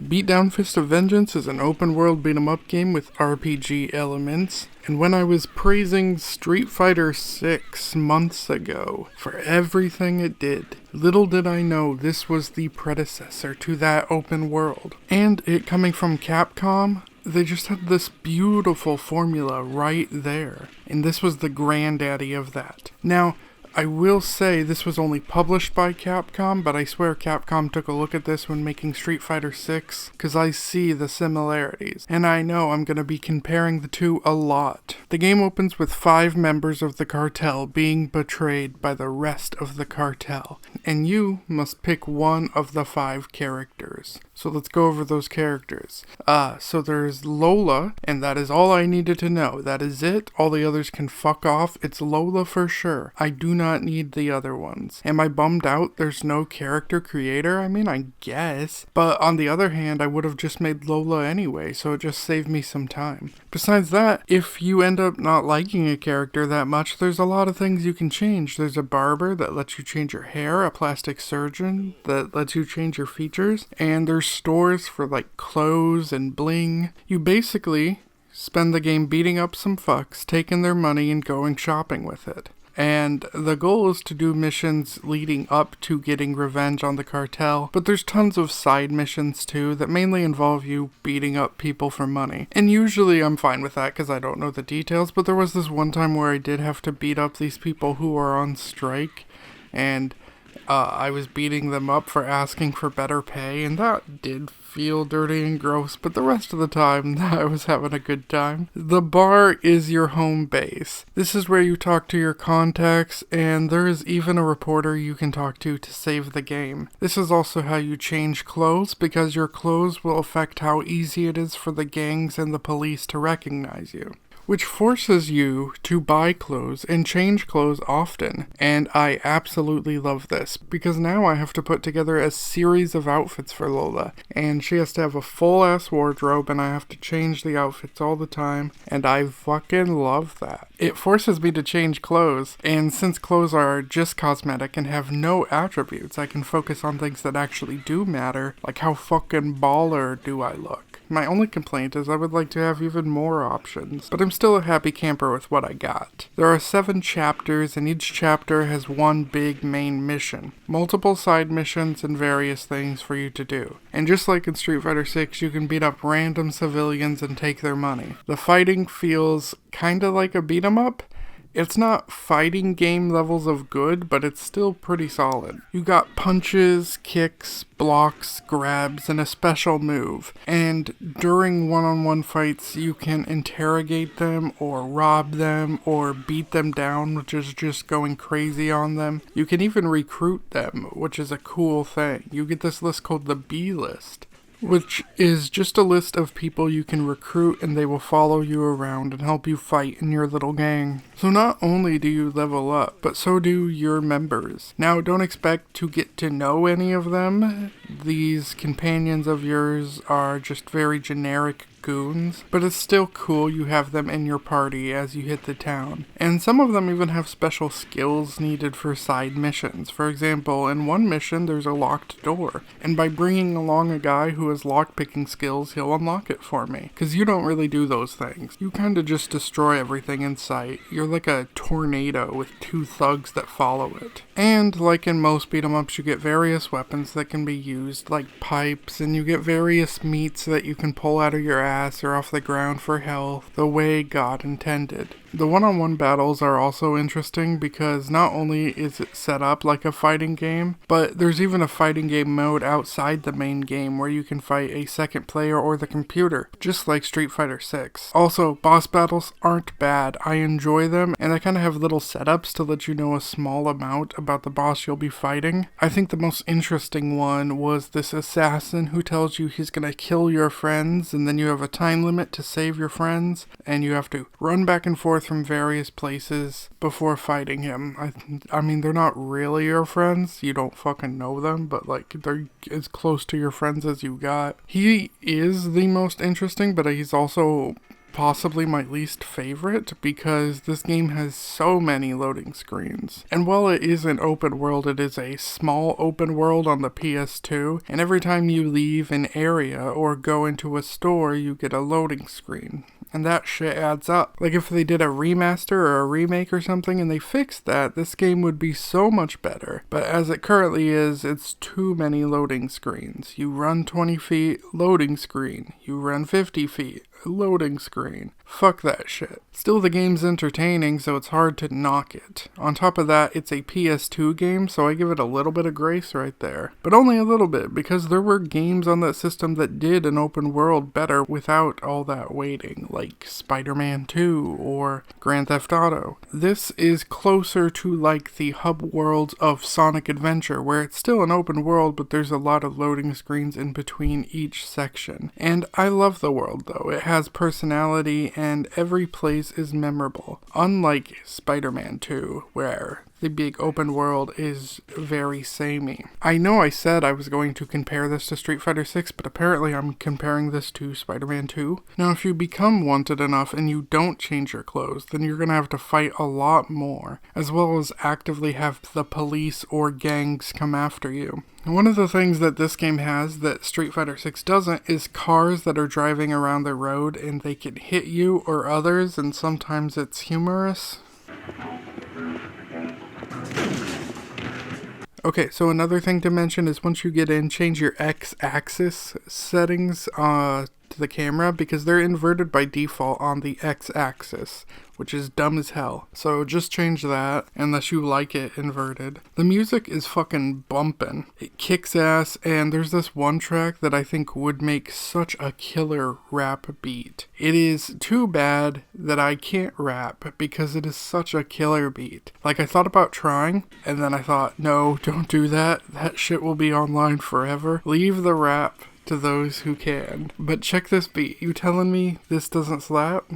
Beatdown Fist of Vengeance is an open-world beat-em-up game with RPG elements, and when I was praising Street Fighter 6 months ago for everything it did, little did I know this was the predecessor to that open world. And it coming from Capcom, they just had this beautiful formula right there, and this was the granddaddy of that. Now, I will say this was only published by Capcom, but I swear Capcom took a look at this when making Street Fighter 6, because I see the similarities, and I know I'm going to be comparing the two a lot. The game opens with 5 members of the cartel being betrayed by the rest of the cartel, and you must pick one of the 5 characters. So let's go over those characters. So there's Lola, and that is all I needed to know. That is it. All the others can fuck off. It's Lola for sure. I do not need the other ones. Am I bummed out there's no character creator? I mean, I guess. But on the other hand, I would have just made Lola anyway, so it just saved me some time. Besides that, if you end up not liking a character that much, there's a lot of things you can change. There's a barber that lets you change your hair, a plastic surgeon that lets you change your features, and there's stores for like clothes and bling. You basically spend the game beating up some fucks, taking their money and going shopping with it. And the goal is to do missions leading up to getting revenge on the cartel, but there's tons of side missions too that mainly involve you beating up people for money. And usually I'm fine with that because I don't know the details, but there was this one time where I did have to beat up these people who are on strike, and I was beating them up for asking for better pay, and that did feel dirty and gross, but the rest of the time, I was having a good time. The bar is your home base. This is where you talk to your contacts, and there is even a reporter you can talk to save the game. This is also how you change clothes, because your clothes will affect how easy it is for the gangs and the police to recognize you, which forces you to buy clothes and change clothes often. And I absolutely love this, because now I have to put together a series of outfits for Lola, and she has to have a full-ass wardrobe, and I have to change the outfits all the time, and I fucking love that. It forces me to change clothes, and since clothes are just cosmetic and have no attributes, I can focus on things that actually do matter, like how fucking baller do I look. My only complaint is I would like to have even more options, but I'm still a happy camper with what I got. There are 7 chapters, and each chapter has one big main mission, multiple side missions, and various things for you to do. And just like in Street Fighter 6, you can beat up random civilians and take their money. The fighting feels kinda like a beat 'em up. It's not fighting game levels of good, but it's still pretty solid. You got punches, kicks, blocks, grabs, and a special move. And during one-on-one fights, you can interrogate them, or rob them, or beat them down, which is just going crazy on them. You can even recruit them, which is a cool thing. You get this list called the B list, which is just a list of people you can recruit, and they will follow you around and help you fight in your little gang. So not only do you level up, but so do your members. Now, don't expect to get to know any of them. These companions of yours are just very generic goons, but it's still cool you have them in your party as you hit the town. And some of them even have special skills needed for side missions. For example, in one mission there's a locked door, and by bringing along a guy who has lockpicking skills, he'll unlock it for me. Because you don't really do those things. You kinda just destroy everything in sight. You're like a tornado with 2 thugs that follow it. And like in most beat 'em ups, you get various weapons that can be used, like pipes, and you get various meats that you can pull out of your ass or off the ground for health, the way God intended. The one-on-one battles are also interesting because not only is it set up like a fighting game, but there's even a fighting game mode outside the main game where you can fight a second player or the computer, just like Street Fighter 6. Also, boss battles aren't bad. I enjoy them, and they kind of have little setups to let you know a small amount about the boss you'll be fighting. I think the most interesting one was this assassin who tells you he's gonna kill your friends, and then you have a time limit to save your friends, and you have to run back and forth from various places before fighting him. I mean, they're not really your friends. You don't fucking know them, but like, they're as close to your friends as you got. He is the most interesting, but he's also possibly my least favorite because this game has so many loading screens. And while it is an open world, it is a small open world on the PS2, and every time you leave an area or go into a store, you get a loading screen. And that shit adds up. Like if they did a remaster or a remake or something and they fixed that, this game would be so much better. But as it currently is, it's too many loading screens. You run 20 feet, loading screen. You run 50 feet, loading screen. Fuck that shit. Still, the game's entertaining, so it's hard to knock it. On top of that, it's a PS2 game, so I give it a little bit of grace right there. But only a little bit, because there were games on that system that did an open world better without all that waiting, like Spider-Man 2 or Grand Theft Auto. This is closer to like the hub worlds of Sonic Adventure, where it's still an open world, but there's a lot of loading screens in between each section. And I love the world, though. It has personality, and every place is memorable. Unlike Spider-Man 2, where the big open world is very samey. I know I said I was going to compare this to Street Fighter 6, but apparently I'm comparing this to Spider-Man 2. Now, if you become wanted enough and you don't change your clothes, then you're gonna have to fight a lot more, as well as actively have the police or gangs come after you. One of the things that this game has that Street Fighter 6 doesn't is cars that are driving around the road and they can hit you or others, and sometimes it's humorous. Okay, so another thing to mention is once you get in, change your X-axis settings to the camera, because they're inverted by default on the X-axis, which is dumb as hell. So just change that, unless you like it inverted. The music is fucking bumpin'. It kicks ass, and there's this one track that I think would make such a killer rap beat. It is too bad that I can't rap, because it is such a killer beat. Like, I thought about trying, and then I thought, no, don't do that. That shit will be online forever. Leave the rap to those who can. But check this beat. You telling me this doesn't slap?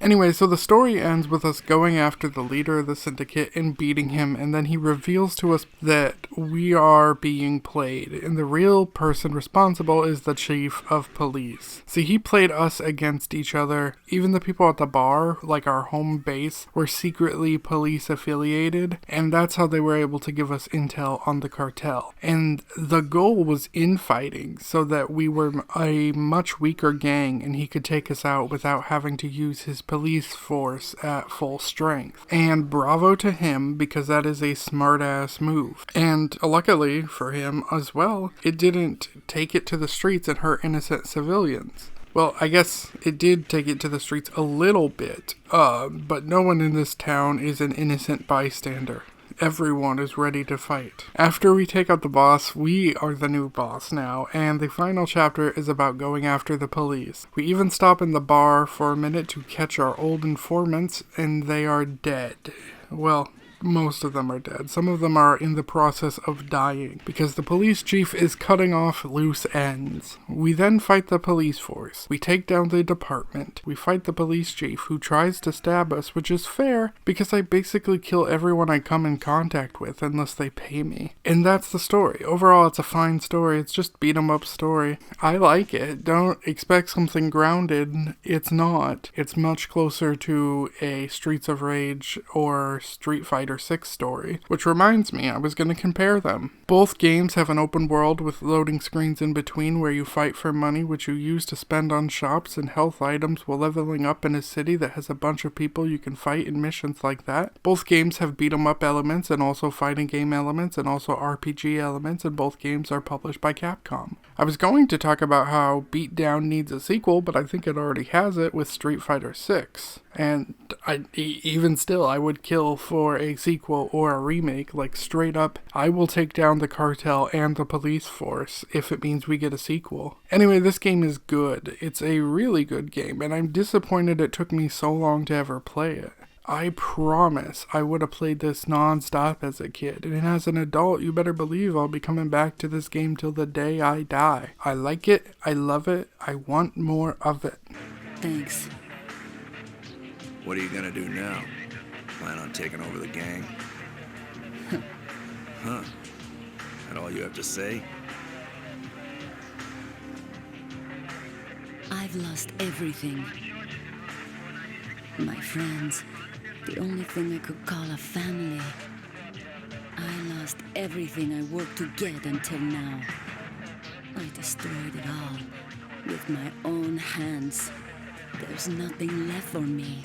Anyway, so the story ends with us going after the leader of the syndicate and beating him, and then he reveals to us that we are being played, and the real person responsible is the chief of police. See, he played us against each other. Even the people at the bar, like our home base, were secretly police affiliated, and that's how they were able to give us intel on the cartel. And the goal was infighting, so that we were a much weaker gang, and he could take us out without having to use his police force at full strength. And bravo to him, because that is a smart-ass move. And luckily for him as well, it didn't take it to the streets and hurt innocent civilians. Well, I guess it did take it to the streets a little bit, but no one in this town is an innocent bystander. Everyone is ready to fight. After we take out the boss, we are the new boss now, and the final chapter is about going after the police. We even stop in the bar for a minute to catch our old informants, and they are dead. Well, most of them are dead. Some of them are in the process of dying, because the police chief is cutting off loose ends. We then fight the police force. We take down the department. We fight the police chief, who tries to stab us, which is fair, because I basically kill everyone I come in contact with, unless they pay me. And that's the story. Overall, it's a fine story. It's just beat 'em up story. I like it. Don't expect something grounded. It's not. It's much closer to a Streets of Rage or Street Fighter 6 story, which reminds me, I was going to compare them. Both games have an open world with loading screens in between where you fight for money, which you use to spend on shops and health items while leveling up in a city that has a bunch of people you can fight in missions like that. Both games have beat 'em up elements and also fighting game elements and also RPG elements, and both games are published by Capcom. I was going to talk about how Beatdown needs a sequel, but I think it already has it with Street Fighter 6. And even still, I would kill for a sequel or a remake, like straight up, I will take down the cartel and the police force if it means we get a sequel. Anyway, this game is good. It's a really good game, and I'm disappointed it took me so long to ever play it. I promise I would have played this non-stop as a kid, and as an adult, you better believe I'll be coming back to this game till the day I die. I like it, I love it, I want more of it. Thanks. What are you gonna do now? Plan on taking over the gang? Huh? That all you have to say? I've lost everything. My friends, the only thing I could call a family. I lost everything I worked to get until now. I destroyed it all with my own hands. There's nothing left for me.